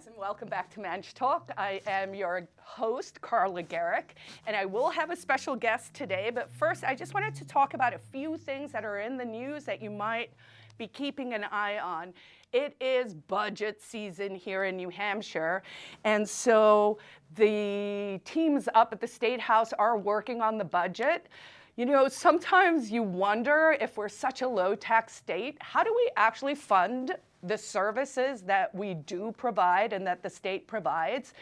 guys, and welcome back to Manch Talk. I am your host, Carla Gericke, and I will have a special guest today. But first, I just wanted to talk about a few things that are in the news that you might be keeping an eye on. It is budget season here in New Hampshire, and so the teams up at the State House are working on the budget. You know, sometimes you wonder, if we're such a low-tax state, how do we actually fund the services that we do provide and that the state provides?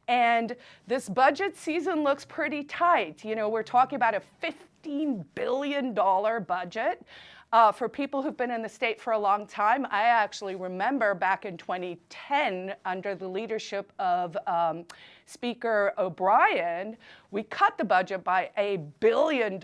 And this budget season looks pretty tight. You know, we're talking about a $15 billion budget. For people who've been in the state for a long time, I actually remember back in 2010, under the leadership of Speaker O'Brien, we cut the budget by $1 billion.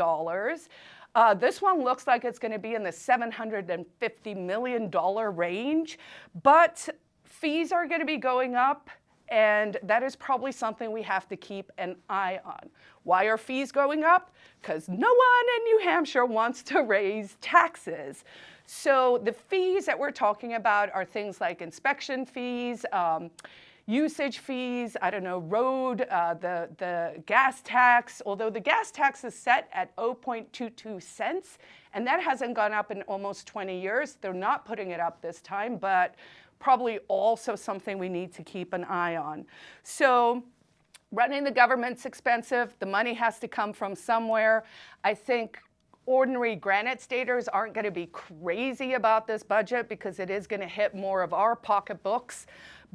This one looks like it's going to be in the $750 million range, but fees are going to be going up, and that is probably something we have to keep an eye on. Why are fees going up? Because no one in New Hampshire wants to raise taxes. So the fees that we're talking about are things like inspection fees, usage fees, I don't know, road, the gas tax, although the gas tax is set at 0.22 cents, and that hasn't gone up in almost 20 years. They're not putting it up this time, but probably also something we need to keep an eye on. So running the government's expensive. The money has to come from somewhere. I think ordinary Granite Staters aren't going to be crazy about this budget because it is going to hit more of our pocketbooks.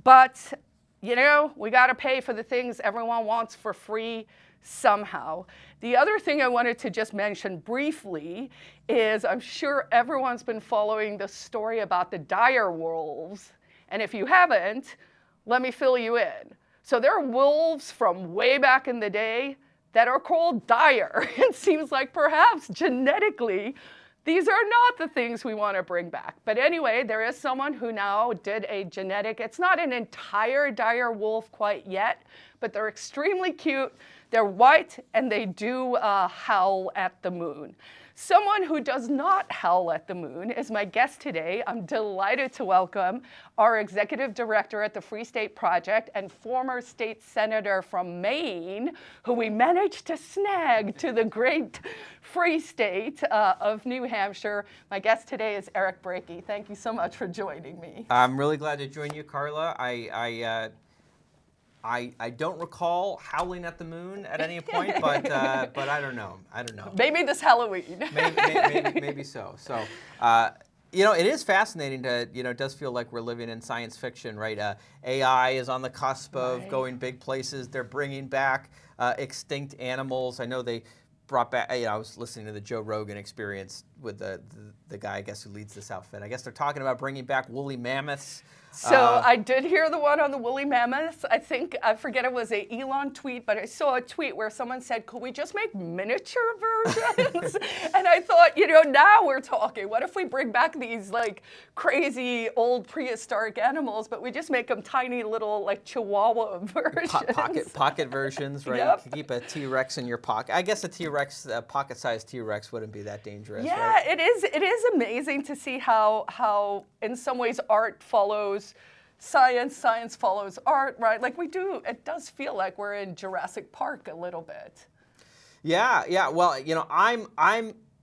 But, you know, we got to pay for the things everyone wants for free somehow. The other thing I wanted to just mention briefly is I'm sure everyone's been following the story about the dire wolves. And if you haven't, let me fill you in. So there are wolves from way back in the day that are called dire. It seems like perhaps genetically, these are not the things we want to bring back. But anyway, there is someone who now did a genetic, it's not an entire dire wolf quite yet, but they're extremely cute. They're white, and they do howl at the moon. Someone who does not howl at the moon is my guest today. I'm delighted to welcome our executive director at the Free State Project and former state senator from Maine, who we managed to snag to the great Free State of New Hampshire. My guest today is Brakey. Thank you so much for joining me. I'm really glad to join you, Carla. I don't recall howling at the moon at any point, but I don't know. Maybe this Halloween. maybe so. So, you know, it is fascinating to, you know, it does feel like we're living in science fiction, right? AI is on the cusp of going big places. They're bringing back extinct animals. I know they brought back, you know, I was listening to the Joe Rogan Experience with the guy, I guess, who leads this outfit. I guess they're talking about bringing back woolly mammoths. So I did hear the one on the woolly mammoths. I forget it was a Elon tweet, but I saw a tweet where someone said, could we just make miniature versions? And I thought, you know, now we're talking. What if we bring back these like crazy old prehistoric animals, but we just make them tiny little like Chihuahua versions? Pocket versions, right? Yep. You can keep a T-Rex in your pocket. I guess a T-Rex, a pocket-sized T-Rex wouldn't be that dangerous, yeah, right? it is amazing to see how in some ways art follows science, science follows art, right? Like we do, it does feel like we're in Jurassic Park a little bit. Yeah. Well, you know,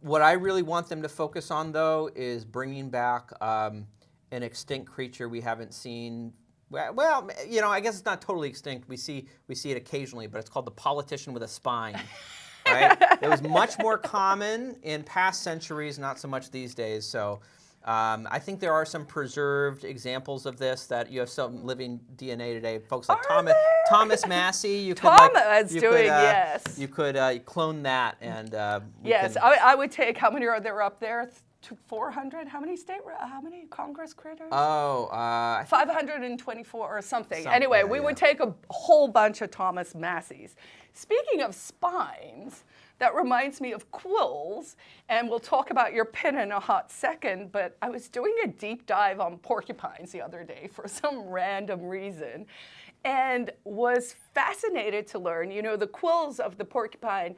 what I really want them to focus on, though, is bringing back an extinct creature we haven't seen. Well, you know, I guess it's not totally extinct. We see it occasionally, but it's called the politician with a spine. Right? It was much more common in past centuries, not so much these days. So I think there are some preserved examples of this that you have some living DNA today. Folks like Thomas Massey. You could clone that and yes, I would take. How many are there up there? 400? How many Congress critters? 524 or something. Anyway, we would take a whole bunch of Thomas Masseys. Speaking of spines, that reminds me of Quills, and we'll talk about your pin in a hot second, but I was doing a deep dive on porcupines the other day for some random reason, and was fascinated to learn, you know, the quills of the porcupine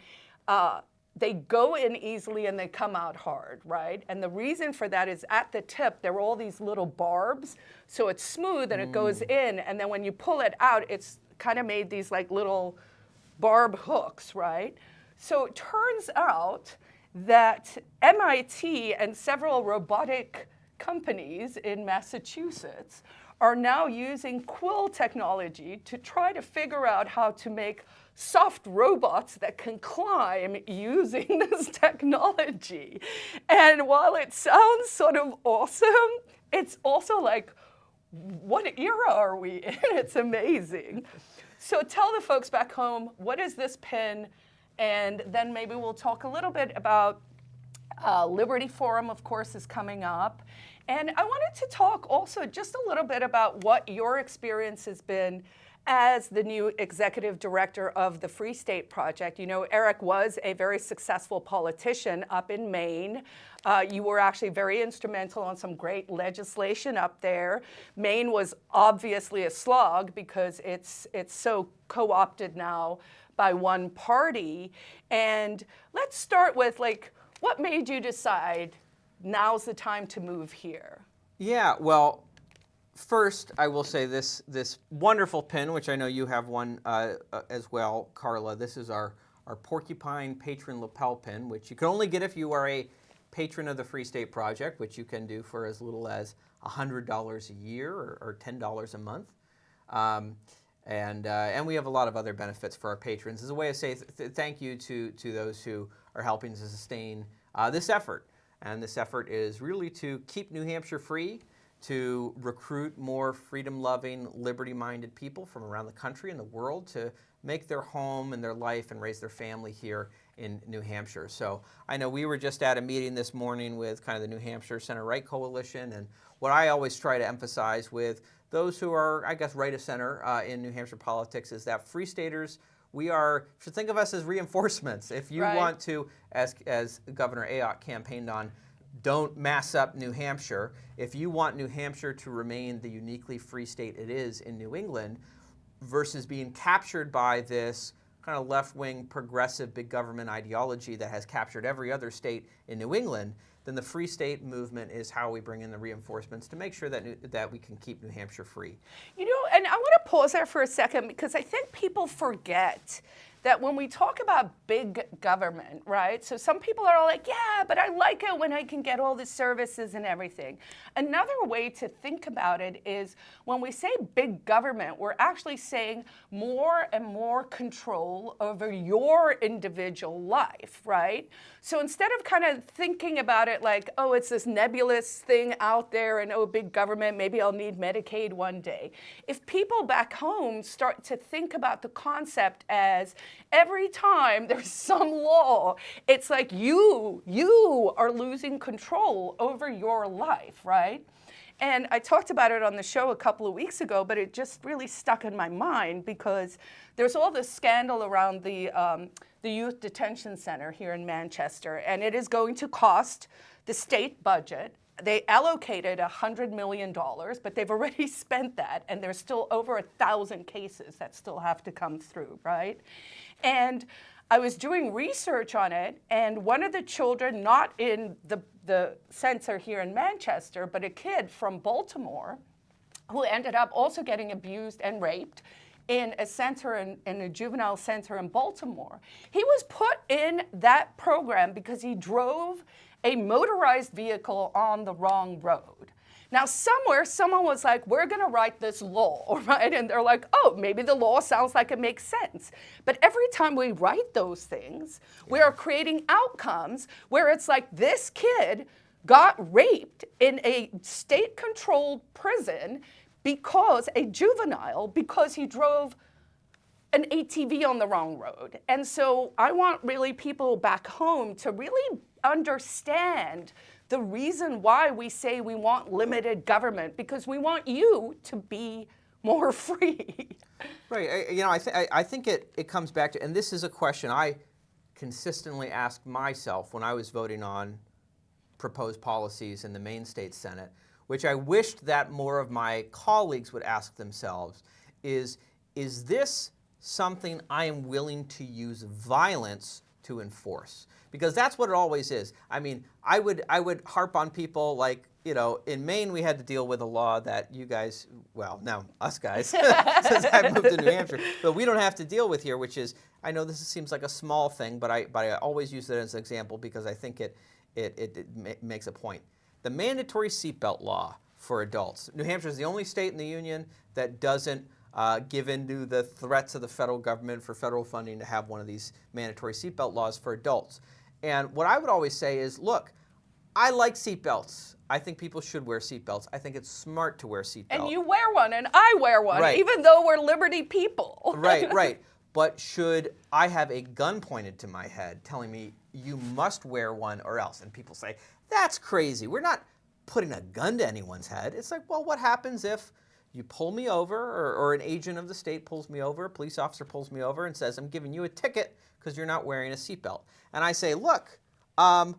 they go in easily and they come out hard, right? And the reason for that is at the tip, there are all these little barbs. So it's smooth and it goes in. And then when you pull it out, it's kind of made these like little barb hooks, right? So it turns out that MIT and several robotic companies in Massachusetts are now using quill technology to try to figure out how to make soft robots that can climb using this technology. And while it sounds sort of awesome, it's also like, what era are we in? It's amazing. So tell the folks back home, what is this pin? And then maybe we'll talk a little bit about Liberty Forum, of course, is coming up. And I wanted to talk also just a little bit about what your experience has been as the new executive director of the Free State Project. You know, Eric was a very successful politician up in Maine. You were actually very instrumental on some great legislation up there. Maine was obviously a slog because it's so co-opted now by one party. And let's start with, like, what made you decide now's the time to move here? Yeah, well, first, I will say this wonderful pin, which I know you have one as well, Carla. This is our Porcupine Patron Lapel pin, which you can only get if you are a patron of the Free State Project, which you can do for as little as $100 a year or $10 a month. And we have a lot of other benefits for our patrons. As a way to say thank you to those who are helping to sustain this effort. And this effort is really to keep New Hampshire free, to recruit more freedom-loving, liberty-minded people from around the country and the world to make their home and their life and raise their family here in New Hampshire. So I know we were just at a meeting this morning with kind of the New Hampshire Center-Right Coalition, and what I always try to emphasize with those who are, I guess, right of center in New Hampshire politics is that Free Staters, should think of us as reinforcements. If you want to, as Governor Ayotte campaigned on, don't mass up New Hampshire. If you want New Hampshire to remain the uniquely free state it is in New England versus being captured by this kind of left-wing progressive big government ideology that has captured every other state in New England, then the Free State movement is how we bring in the reinforcements to make sure that we can keep New Hampshire free. You know, and I want to pause there for a second because I think people forget that when we talk about big government, right? So some people are all like, yeah, but I like it when I can get all the services and everything. Another way to think about it is when we say big government, we're actually saying more and more control over your individual life, right? So instead of kind of thinking about it like, oh, it's this nebulous thing out there and oh, big government, maybe I'll need Medicaid one day. If people back home start to think about the concept as every time there's some law, it's like you are losing control over your life, right? And I talked about it on the show a couple of weeks ago, but it just really stuck in my mind because there's all this scandal around the youth detention center here in Manchester, and it is going to cost the state budget. They allocated $100 million, but they've already spent that, and there's still over 1,000 cases that still have to come through, right? And I was doing research on it, and one of the children, not in the center here in Manchester, but a kid from Baltimore, who ended up also getting abused and raped in a center, in a juvenile center in Baltimore. He was put in that program because he drove a motorized vehicle on the wrong road. Now, somewhere, someone was like, we're going to write this law, right? And they're like, oh, maybe the law sounds like it makes sense. But every time we write those things, we are creating outcomes where it's like this kid got raped in a state-controlled prison because he drove an ATV on the wrong road. And so I want really people back home to really understand the reason why we say we want limited government, because we want you to be more free. Right. I think it comes back to, and this is a question I consistently asked myself when I was voting on proposed policies in the Maine State Senate, which I wished that more of my colleagues would ask themselves, is this something I am willing to use violence to enforce, because that's what it always is. I mean, I would harp on people like, you know, in Maine we had to deal with a law that you guys, well, now us guys, since I moved to New Hampshire, but we don't have to deal with here, which is, I know this seems like a small thing, but I always use it as an example because I think it makes a point. The mandatory seatbelt law for adults. New Hampshire is the only state in the union that doesn't give in to the threats of the federal government for federal funding to have one of these mandatory seatbelt laws for adults. And what I would always say is, look, I like seatbelts. I think people should wear seatbelts. I think it's smart to wear seatbelts. And you wear one, and I wear one, right. even though we're liberty people. Right, right. But should I have a gun pointed to my head telling me you must wear one or else? And people say, that's crazy. We're not putting a gun to anyone's head. It's like, well, what happens if you pull me over, or an agent of the state pulls me over, a police officer pulls me over and says, I'm giving you a ticket because you're not wearing a seatbelt. And I say, look, I'm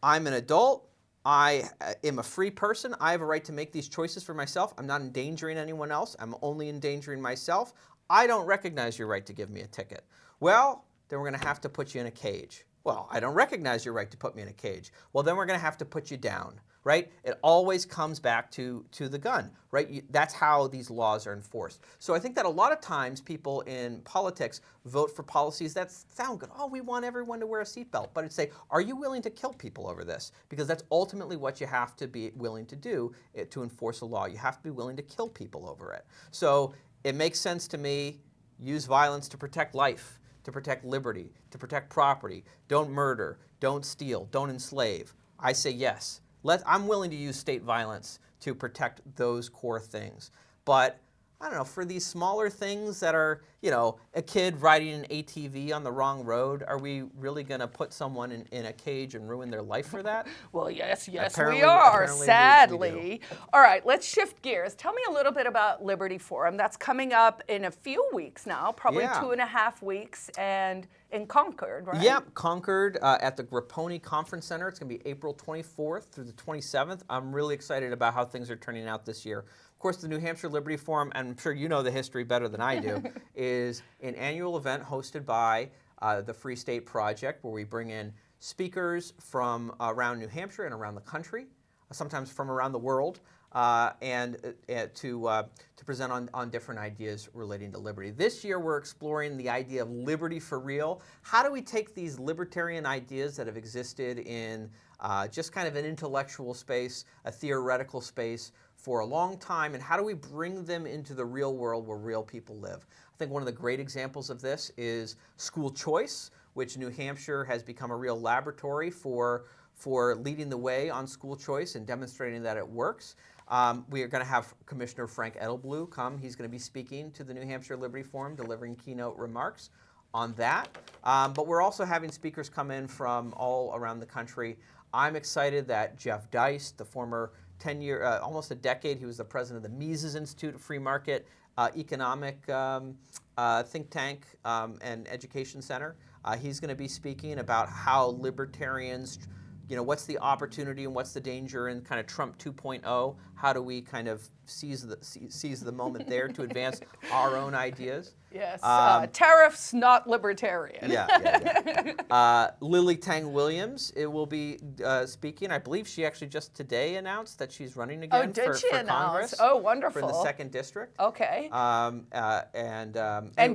an adult. I am a free person. I have a right to make these choices for myself. I'm not endangering anyone else. I'm only endangering myself. I don't recognize your right to give me a ticket. Well, then we're going to have to put you in a cage. Well, I don't recognize your right to put me in a cage. Well, then we're going to have to put you down, right? It always comes back to the gun, right? That's how these laws are enforced. So I think that a lot of times people in politics vote for policies that sound good. Oh, we want everyone to wear a seatbelt. But it's say, are you willing to kill people over this? Because that's ultimately what you have to be willing to do to enforce a law. You have to be willing to kill people over it. So it makes sense to me, use violence to protect life, to protect liberty, to protect property. Don't murder, don't steal, don't enslave. I say yes. I'm willing to use state violence to protect those core things. But I don't know, for these smaller things that are, you know, a kid riding an ATV on the wrong road, are we really going to put someone in a cage and ruin their life for that? Well, yes, Apparently, we are, apparently sadly. we do. All right, let's shift gears. Tell me a little bit about Liberty Forum. That's coming up in a few weeks now, probably 2.5 weeks, and in Concord, right? Yeah, Concord at the Grapponi Conference Center. It's going to be April 24th through the 27th. I'm really excited about how things are turning out this year. Of course, the New Hampshire Liberty Forum, and I'm sure you know the history better than I do, is an annual event hosted by the Free State Project, where we bring in speakers from around New Hampshire and around the country, sometimes from around the world, and to present on different ideas relating to liberty. This year we're exploring the idea of liberty for real. How do we take these libertarian ideas that have existed in just kind of an intellectual space, a theoretical space for a long time, and how do we bring them into the real world where real people live? I think one of the great examples of this is school choice, which New Hampshire has become a real laboratory for leading the way on school choice and demonstrating that it works. We are going to have Commissioner Frank Edelblut come. He's going to be speaking to the New Hampshire Liberty Forum, delivering keynote remarks on that. But we're also having speakers come in from all around the country. I'm excited that Jeff Deist, the former almost a decade, he was the president of the Mises Institute of Free Market Economic think tank and education center. He's going to be speaking about how libertarians, you know, what's the opportunity and what's the danger in kind of Trump 2.0? How do we kind of seize the moment there to advance our own ideas? Yes, tariffs, not libertarian. Lily Tang Williams will be speaking. I believe she actually just today announced that she's running again for Congress. Oh, wonderful. For the 2nd District. Okay. And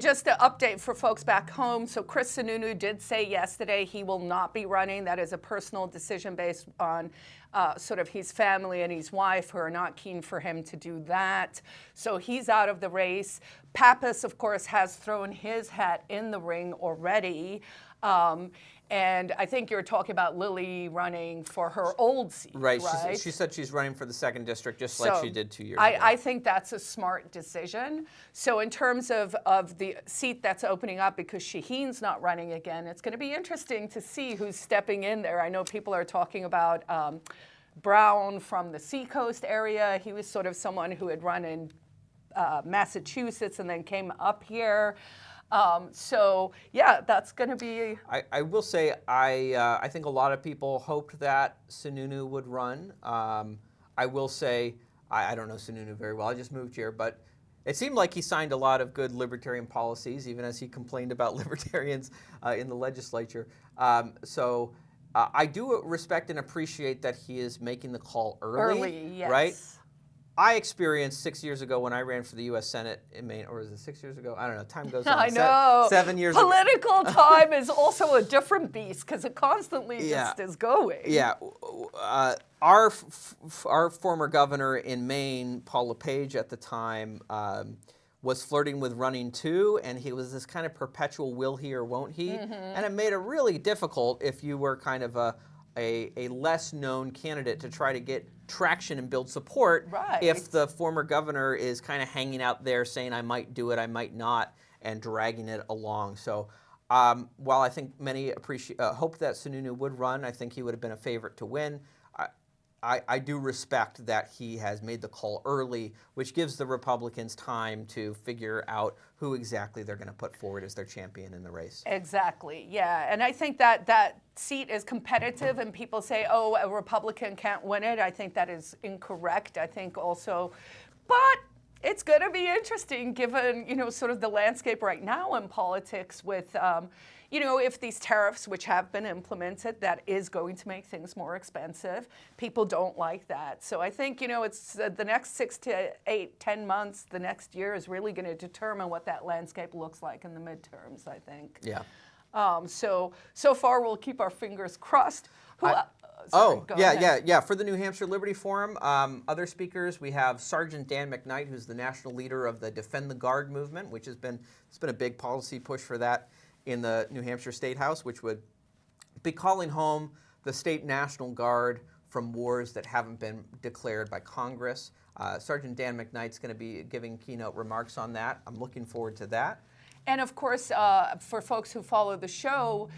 just to update for folks back home, so Chris Sununu did say yesterday he will not be running. That is a personal decision based on sort of his family and his wife who are not keen for him to do that. So he's out of the race. Pappas, of course, has thrown his hat in the ring already. And I think you're talking about Lily running for her old seat, right? She said she's running for the 2nd District just like she did 2 years ago. I think that's a smart decision. So in terms of the seat that's opening up, because Shaheen's not running again, it's going to be interesting to see who's stepping in there. I know people are talking about Brown from the Seacoast area. He was sort of someone who had run in Massachusetts and then came up here. So yeah, that's going to be. I will say I think a lot of people hoped that Sununu would run. I will say I don't know Sununu very well. I just moved here, but It seemed like he signed a lot of good libertarian policies, even as he complained about libertarians in the legislature. I do respect and appreciate that he is making the call early, Yes. right? I experienced 6 years ago when I ran for the U.S. Senate in Maine, or was it 6 years ago? I don't know. Time goes on. I know. 7 years ago. Political time is also a different beast because it constantly just is going. Yeah. Our former governor in Maine, Paul LePage at the time, was flirting with running too, and he was this kind of perpetual will he or won't he, and it made it really difficult if you were kind of a less known candidate to try to get traction and build support if the former governor is kind of hanging out there saying I might do it, I might not, and dragging it along. So while I think many hope that Sununu would run, I think he would have been a favorite to win. I do respect that he has made the call early, which gives the Republicans time to figure out who exactly they're going to put forward as their champion in the race. Exactly, yeah. And I think that seat is competitive, and people say, oh, a Republican can't win it. I think that is incorrect. I think also, but it's going to be interesting given, sort of the landscape right now in politics with, if these tariffs, which have been implemented, that is going to make things more expensive. People don't like that. So I think, it's the next 6 to 8, 10 months, the next year is really going to determine what that landscape looks like in the midterms, I think. Yeah. So far, we'll keep our fingers crossed. For the New Hampshire Liberty Forum, other speakers, we have Sergeant Dan McKnight, who's the national leader of the Defend the Guard movement, which it's been a big policy push for that in the New Hampshire State House, which would be calling home the state National Guard from wars that haven't been declared by Congress. Sergeant Dan McKnight's going to be giving keynote remarks on that. I'm looking forward to that. And of course, for folks who follow the show,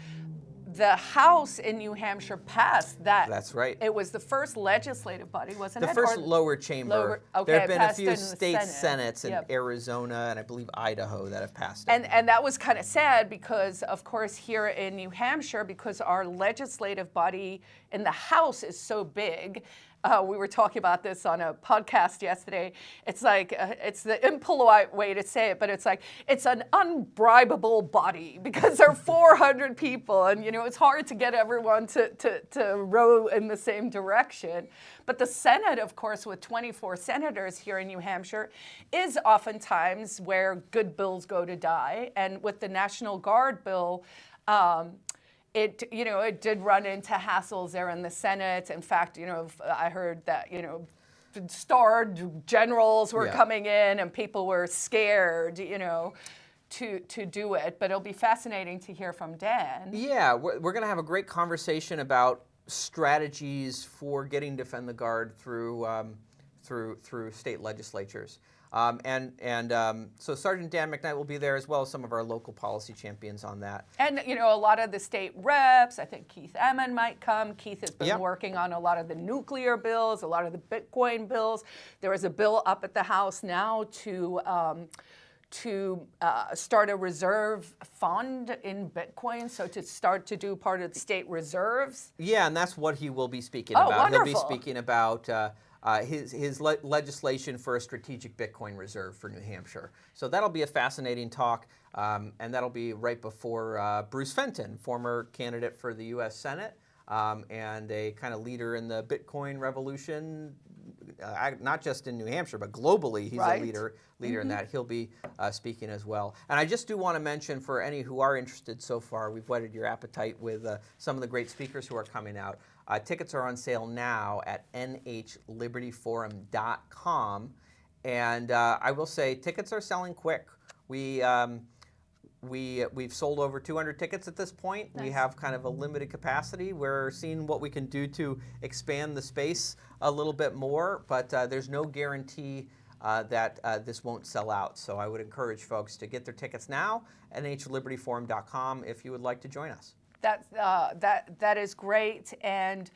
the House in New Hampshire passed that. That's right. It was the first legislative body, wasn't it? The first lower chamber. There have been a few state senates in Arizona and I believe Idaho that have passed it. And that was kind of sad because, of course, here in New Hampshire, because our legislative body in the House is so big, we were talking about this on a podcast yesterday. It's like, it's the impolite way to say it, but it's like, it's an unbribable body because there are 400 people and, it's hard to get everyone to row in the same direction. But the Senate, of course, with 24 senators here in New Hampshire, is oftentimes where good bills go to die. And with the National Guard bill, it did run into hassles there in the Senate. In fact, I heard that, star generals were coming in and people were scared, to do it. But it'll be fascinating to hear from Dan. Yeah, we're going to have a great conversation about strategies for getting Defend the Guard through state legislatures. So Sergeant Dan McKnight will be there as well as some of our local policy champions on that. And, a lot of the state reps, I think Keith Emmon might come. Keith has been working on a lot of the nuclear bills, a lot of the Bitcoin bills. There is a bill up at the House now to start a reserve fund in Bitcoin, so to start to do part of the state reserves. Yeah, and that's what he will be speaking about. Wonderful. He'll be speaking about his legislation for a strategic Bitcoin reserve for New Hampshire. So that'll be a fascinating talk, and that'll be right before Bruce Fenton, former candidate for the U.S. Senate and a kind of leader in the Bitcoin revolution, not just in New Hampshire, but globally. He's a leader in that. He'll be speaking as well. And I just do want to mention for any who are interested so far, we've whetted your appetite with some of the great speakers who are coming out. Tickets are on sale now at nhlibertyforum.com. And I will say tickets are selling quick. We've sold over 200 tickets at this point. Nice. We have kind of a limited capacity. We're seeing what we can do to expand the space a little bit more, but there's no guarantee that this won't sell out. So I would encourage folks to get their tickets now at nhlibertyforum.com if you would like to join us. That is great. And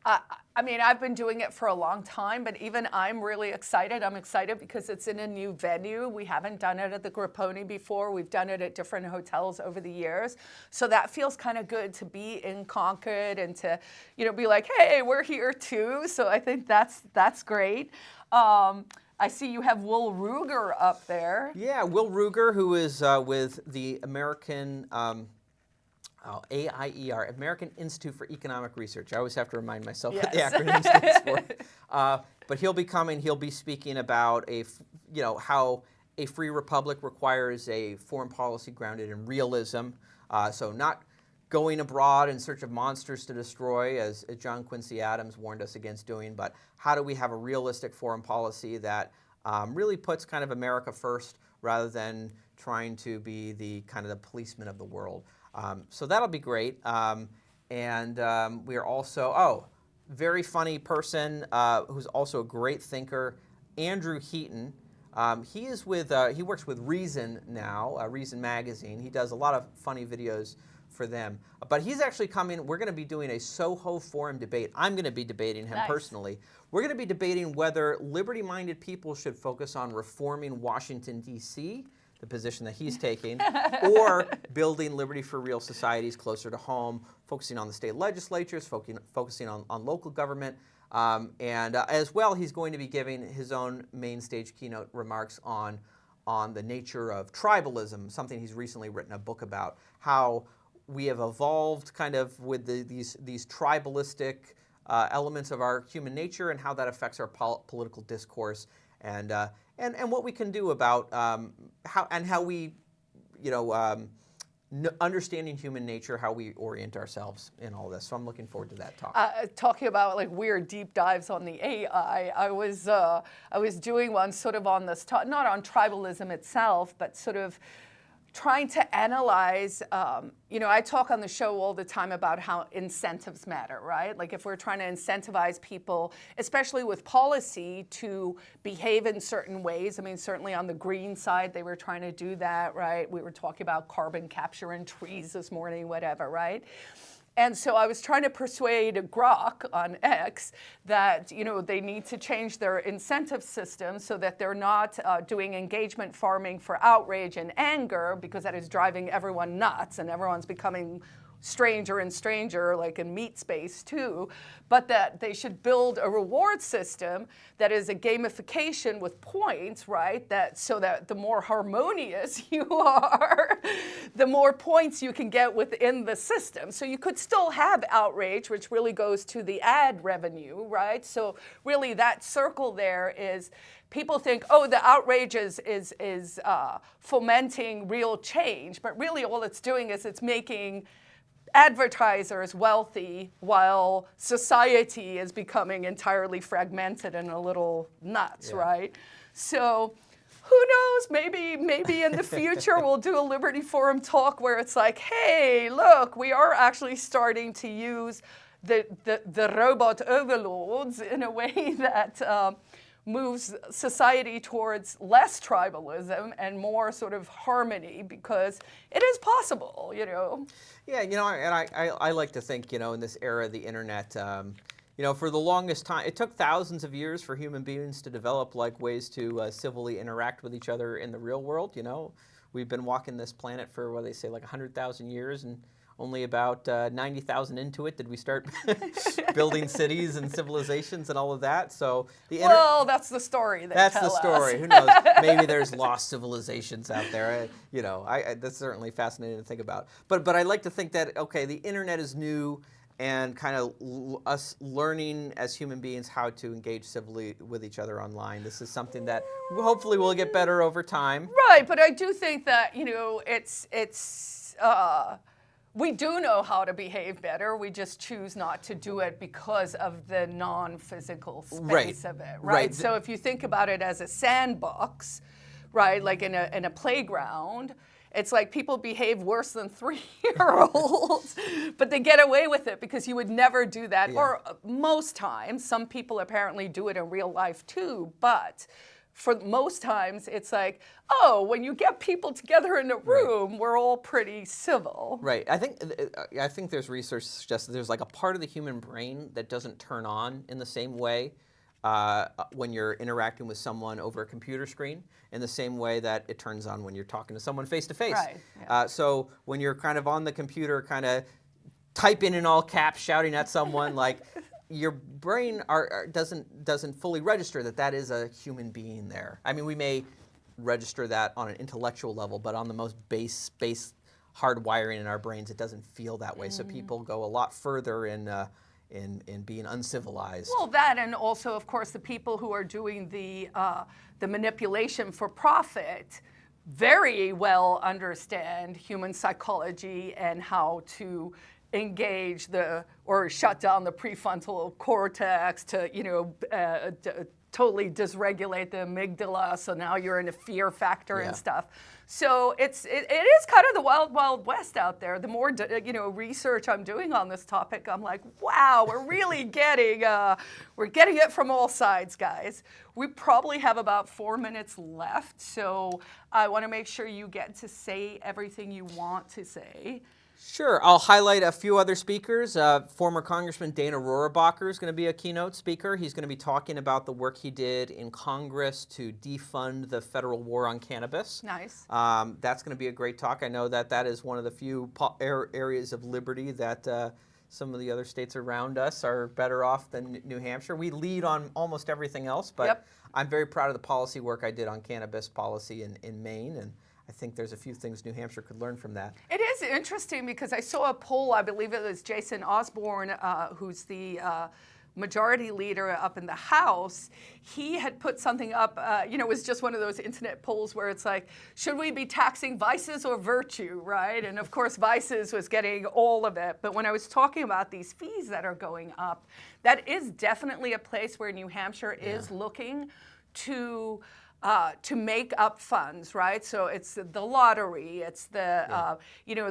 I've been doing it for a long time, but even I'm really excited. I'm excited because it's in a new venue. We haven't done it at the Grapponi before. We've done it at different hotels over the years. So that feels kind of good to be in Concord and to, be like, hey, we're here too. So I think that's great. I see you have Will Ruger up there. Yeah, Will Ruger, who is with the American AIER, American Institute for Economic Research. I always have to remind myself what the acronym stands for. But he'll be speaking about how a free republic requires a foreign policy grounded in realism. So not going abroad in search of monsters to destroy, as John Quincy Adams warned us against doing, but how do we have a realistic foreign policy that really puts kind of America first rather than trying to be the kind of the policeman of the world. So that'll be great. And we are also, very funny person who's also a great thinker, Andrew Heaton. He works with Reason now, Reason Magazine. He does a lot of funny videos for them. But he's actually coming. We're going to be doing a Soho Forum debate. I'm going to be debating him personally. We're going to be debating whether liberty-minded people should focus on reforming Washington, D.C., the position that he's taking, or building liberty for real societies closer to home, focusing on the state legislatures, focusing on local government. And as well, he's going to be giving his own main stage keynote remarks on the nature of tribalism, something he's recently written a book about, how we have evolved kind of with these tribalistic elements of our human nature and how that affects our political discourse, and what we can do about how we, understanding human nature, how we orient ourselves in all this. So I'm looking forward to that talk. Talking about like weird deep dives on the AI, I was doing one sort of on this, not on tribalism itself, but sort of trying to analyze, I talk on the show all the time about how incentives matter, right? Like if we're trying to incentivize people, especially with policy, to behave in certain ways. I mean, certainly on the green side, they were trying to do that, right? We were talking about carbon capture in trees this morning, whatever, right? And so I was trying to persuade Grok on X that, they need to change their incentive system so that they're not doing engagement farming for outrage and anger, because that is driving everyone nuts and everyone's becoming stranger and stranger, like in meat space too, but that they should build a reward system that is a gamification with points, right? So that the more harmonious you are, the more points you can get within the system. So you could still have outrage, which really goes to the ad revenue, right? So really that circle there is, people think, the outrage is fomenting real change, but really all it's doing is it's making advertisers wealthy while society is becoming entirely fragmented and a little nuts, right? So who knows, maybe in the future we'll do a Liberty Forum talk where it's like, hey, look, we are actually starting to use the robot overlords in a way that moves society towards less tribalism and more sort of harmony, because it is possible, Yeah, and I like to think, in this era of the internet, for the longest time, it took thousands of years for human beings to develop ways to civilly interact with each other in the real world. We've been walking this planet for, 100,000 years, and only about 90,000 into it did we start building cities and civilizations and all of that. So well, that's the story. That's the story. Who knows? Maybe there's lost civilizations out there. That's certainly fascinating to think about. But I like to think that the internet is new, and kind of us learning as human beings how to engage civilly with each other online. This is something that hopefully will get better over time. Right, but I do think that we do know how to behave better. We just choose not to do it because of the non-physical space of it, right? So if you think about it as a sandbox, right, like in a playground, it's like people behave worse than 3-year-olds, but they get away with it because you would never do that. Yeah. Or most times, some people apparently do it in real life too, but for most times, it's like, when you get people together in a room, we're all pretty civil. Right. I think there's research that suggests that there's a part of the human brain that doesn't turn on in the same way when you're interacting with someone over a computer screen, in the same way that it turns on when you're talking to someone face to face. Right. Yeah. So when you're kind of on the computer, kind of typing in all caps, shouting at someone, your brain doesn't fully register that is a human being there. I mean, we may register that on an intellectual level, but on the most base hardwiring in our brains, it doesn't feel that way. So people go a lot further in being uncivilized. Well, that, and also, of course, the people who are doing the manipulation for profit very well understand human psychology and how to engage or shut down the prefrontal cortex to, totally dysregulate the amygdala. So now you're in a fear factor and stuff. So it is kind of the wild, wild west out there. The more research I'm doing on this topic, I'm like, wow, we're really getting it from all sides, guys. We probably have about 4 minutes left, so I want to make sure you get to say everything you want to say. Sure. I'll highlight a few other speakers. Former Congressman Dana Rohrabacher is going to be a keynote speaker. He's going to be talking about the work he did in Congress to defund the federal war on cannabis. Nice. That's going to be a great talk. I know that is one of the few areas of liberty that some of the other states around us are better off than New Hampshire. We lead on almost everything else, but I'm very proud of the policy work I did on cannabis policy in Maine, and I think there's a few things New Hampshire could learn from that. It is interesting because I saw a poll, I believe it was Jason Osborne, who's the majority leader up in the House. He had put something up, it was just one of those internet polls where it's like, should we be taxing vices or virtue, right? And of course, vices was getting all of it. But when I was talking about these fees that are going up, that is definitely a place where New Hampshire is looking to make up funds, right? So it's the lottery, it's the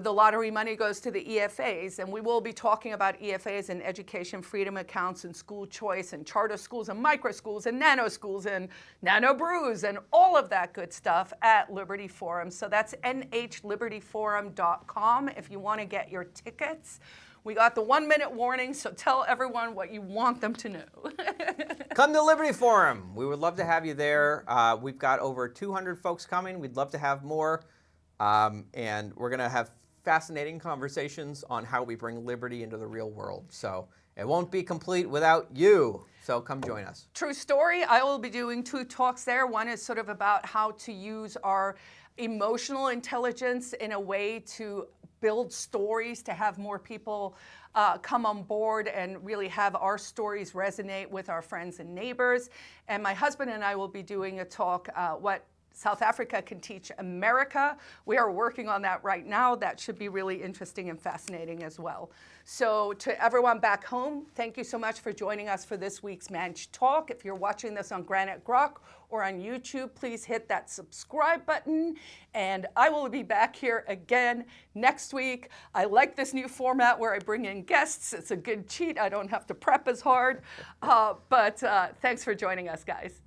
lottery money goes to the EFAs, and we will be talking about EFAs and education freedom accounts and school choice and charter schools and micro schools and nano schools and nano brews and all of that good stuff at Liberty Forum. So that's nhlibertyforum.com if you want to get your tickets. We got the 1 minute warning, so tell everyone what you want them to know. Come to Liberty Forum. We would love to have you there. We've got over 200 folks coming. We'd love to have more. And we're going to have fascinating conversations on how we bring liberty into the real world. So it won't be complete without you. So come join us. True story. I will be doing 2 talks there. One is sort of about how to use our emotional intelligence in a way to build stories, to have more people come on board and really have our stories resonate with our friends and neighbors. And my husband and I will be doing a talk, what South Africa can teach America. We are working on that right now. That should be really interesting and fascinating as well. So to everyone back home, thank you so much for joining us for this week's Manch Talk. If you're watching this on Granite Grok or on YouTube, please hit that subscribe button. And I will be back here again next week. I like this new format where I bring in guests. It's a good cheat. I don't have to prep as hard. But thanks for joining us, guys.